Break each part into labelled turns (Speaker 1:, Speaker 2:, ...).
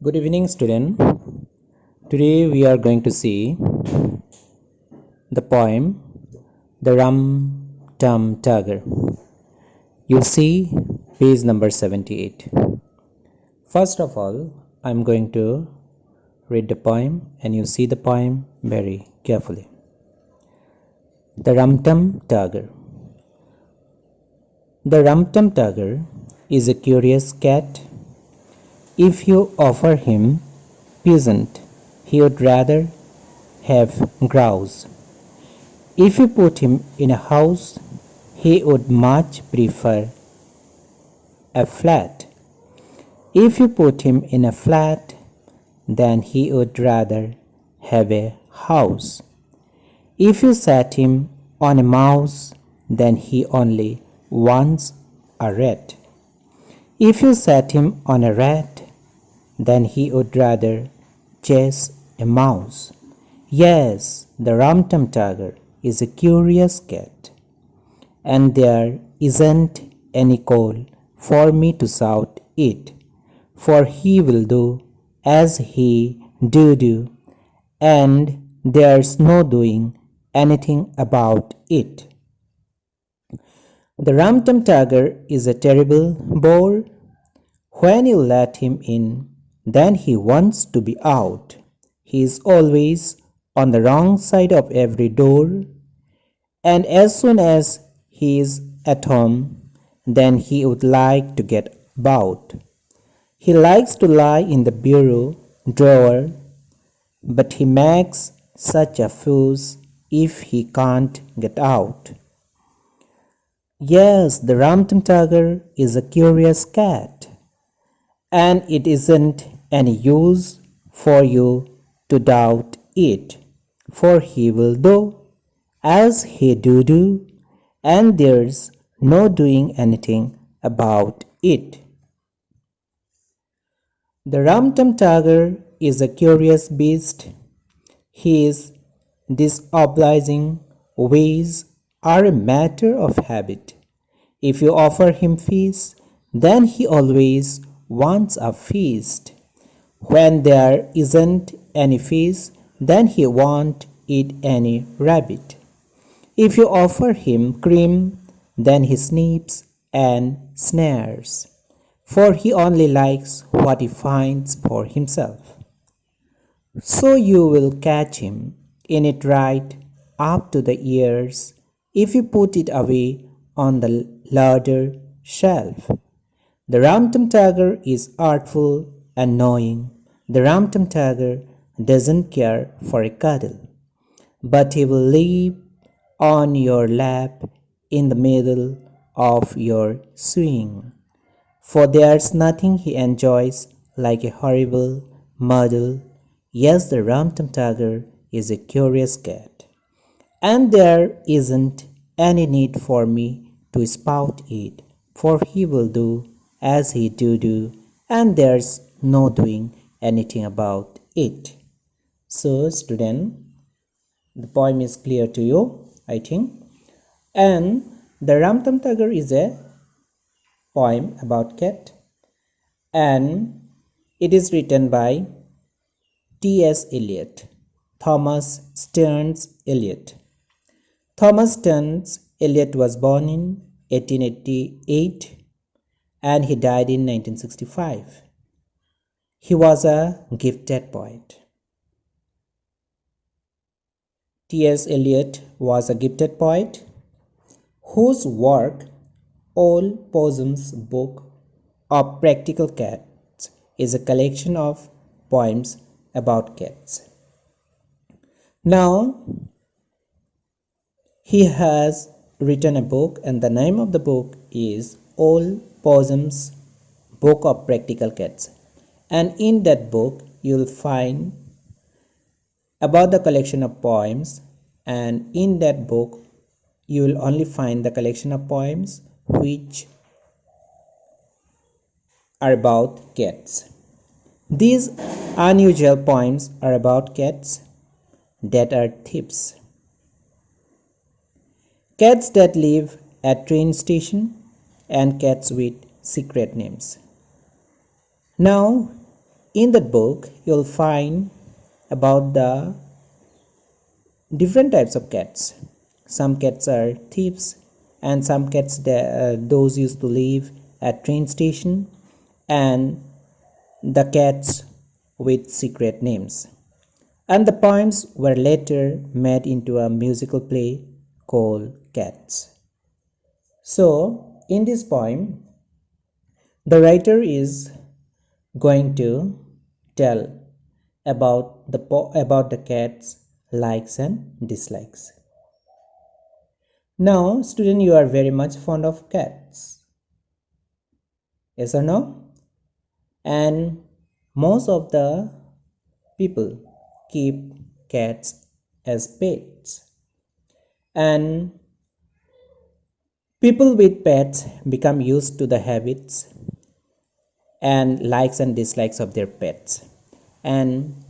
Speaker 1: Good evening, student. Today we are going to see the poem The Rum Tum Tugger. You see page number 78. First of all, I am going to read the poem and you see the poem very carefully. The Rum Tum Tugger. The Rum Tum Tugger is a curious cat. If you offer him peasant, he would rather have grouse. If you put him in a house, he would much prefer a flat. If you put him in a flat, then he would rather have a house. If you set him on a mouse, then he only wants a rat. If you set him on a rat, then he would rather chase a mouse. Yes, the Rum Tum Tugger is a curious cat, and there isn't any call for me to shout it, for he will do as he do, and there's no doing anything about it. The Rum Tum Tugger is a terrible bore. When you let him in, then he wants to be out. He is always on the wrong side of every door, and as soon as he is at home, then he would like to get about. He likes to lie in the bureau drawer, but he makes such a fuss if he can't get out. Yes, the Rum Tum Tugger is a curious cat, and it isn't any use for you to doubt it, for he will do as he do, and there's no doing anything about it. The Rum Tum Tugger is a curious beast. His disobliging ways are a matter of habit. If you offer him feast, then he always wants a feast. When there isn't any feast, then he won't eat any rabbit. If you offer him cream, then he snips and snares, for he only likes what he finds for himself. So you will catch him in it right up to the ears if you put it away on the larder shelf. The Rum Tum Tugger is artful and knowing. The Rum Tum Tugger doesn't care for a cuddle, but he will leap on your lap in the middle of your swing, for there's nothing he enjoys like a horrible muddle. Yes, the Rum Tum Tugger is a curious cat, and there isn't any need for me to spout it, for he will do as he do, and there's no doing anything about it. So, student, the poem is clear to you, I think. And the Rum Tum Tugger is a poem about cat, and it is written by T.S. Eliot, Thomas Stearns Eliot. Thomas Stearns Eliot was born in 1888 and he died in 1965. He was a gifted poet. T.S. Eliot was a gifted poet whose work, All Possum's Book of Practical Cats, is a collection of poems about cats. Now, he has written a book, and the name of the book is All Possum's Book of Practical Cats. And in that book, you'll find about the collection of poems, and in that book, you will only find the collection of poems which are about cats. These unusual poems are about cats that are thieves. Cats that live at train station and cats with secret names. Now, In that book, you'll find about the different types of cats. Some cats are thieves, and some cats those used to live at train station, and the cats with secret names. And the poems were later made into a musical play called Cats. So, in this poem, the writer is going to tell about the cat's likes and dislikes. Now, student, you are very much fond of cats. Yes or no? And most of the people keep cats as pets. And people with pets become used to the habits and likes and dislikes of their pets. And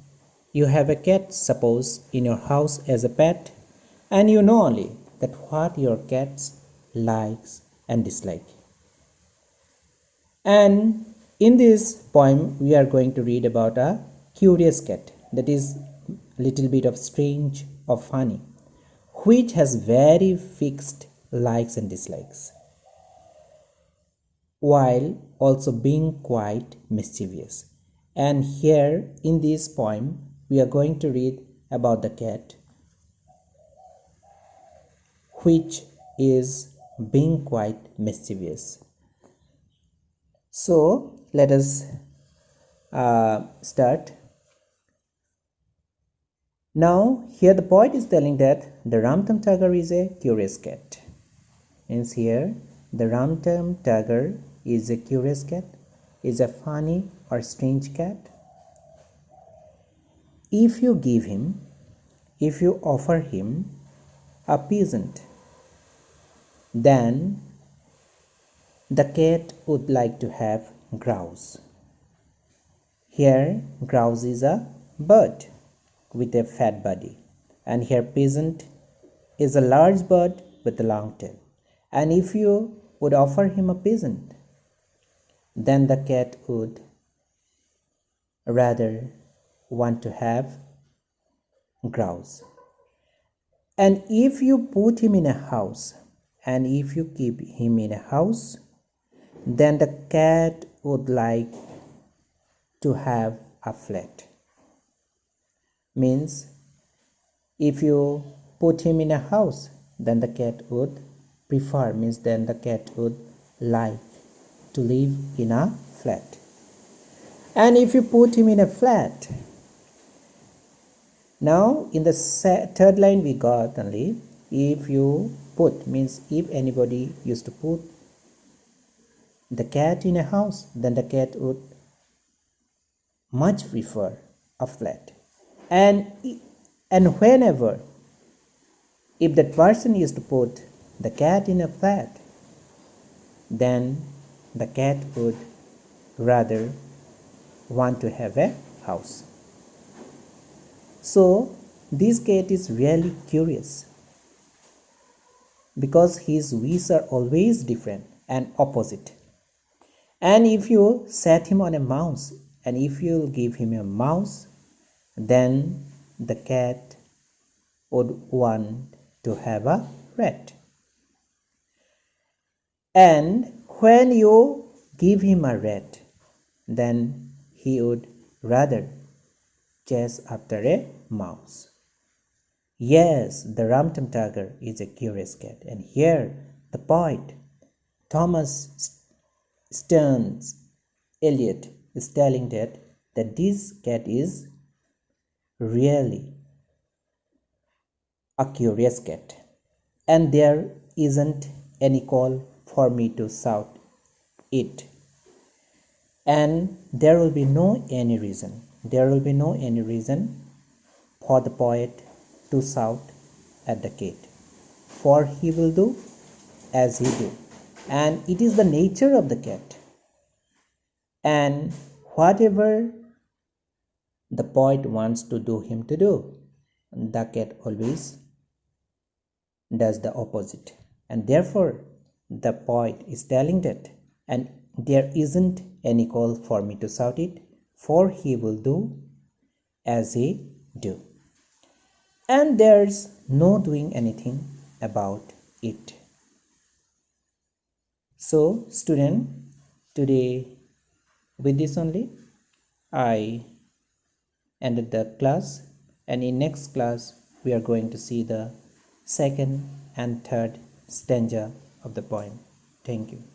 Speaker 1: you have a cat, suppose, in your house as a pet, and you know only that what your cat likes and dislikes. And in this poem, we are going to read about a curious cat that is a little bit of strange or funny, which has very fixed likes and dislikes, while also being quite mischievous. And here in this poem, we are going to read about the cat, which is being quite mischievous. So let us start. Now here the poet is telling that the Ramtam Tiger is a curious cat. Means here the Ramtam Tiger is a curious cat, is a funny or strange cat. If you offer him a peasant, then the cat would like to have grouse. Here grouse is a bird with a fat body, and here peasant is a large bird with a long tail. And if you would offer him a peasant, then the cat would rather want to have grouse. And if you put him in a house, and if you keep him in a house, then the cat would like to have a flat. Means if you put him in a house, then the cat would prefer, means then the cat would like to live in a flat. And if you put him in a flat, now in the third line we got only if you put, means if anybody used to put the cat in a house, then the cat would much prefer a flat. And whenever if that person used to put the cat in a flat, then the cat would rather want to have a house. So this cat is really curious because his wishes are always different and opposite. And if you set him on a mouse, and if you give him a mouse, then the cat would want to have a rat. And when you give him a rat, then he would rather chase after a mouse. Yes, the Ramtam Tiger is a curious cat. And here the poet Thomas Stearns Eliot is telling that this cat is really a curious cat, and there isn't any call for me to shout it, and there will be no any reason for the poet to shout at the cat, for he will do as he do, and it is the nature of the cat. And whatever the poet wants to do him to do, the cat always does the opposite. And therefore the poet is telling that, and there isn't any call for me to shout it, for he will do as he do. And there's no doing anything about it. So, student, today with this only I ended the class, and in next class we are going to see the second and third stanza of the poem. Thank you.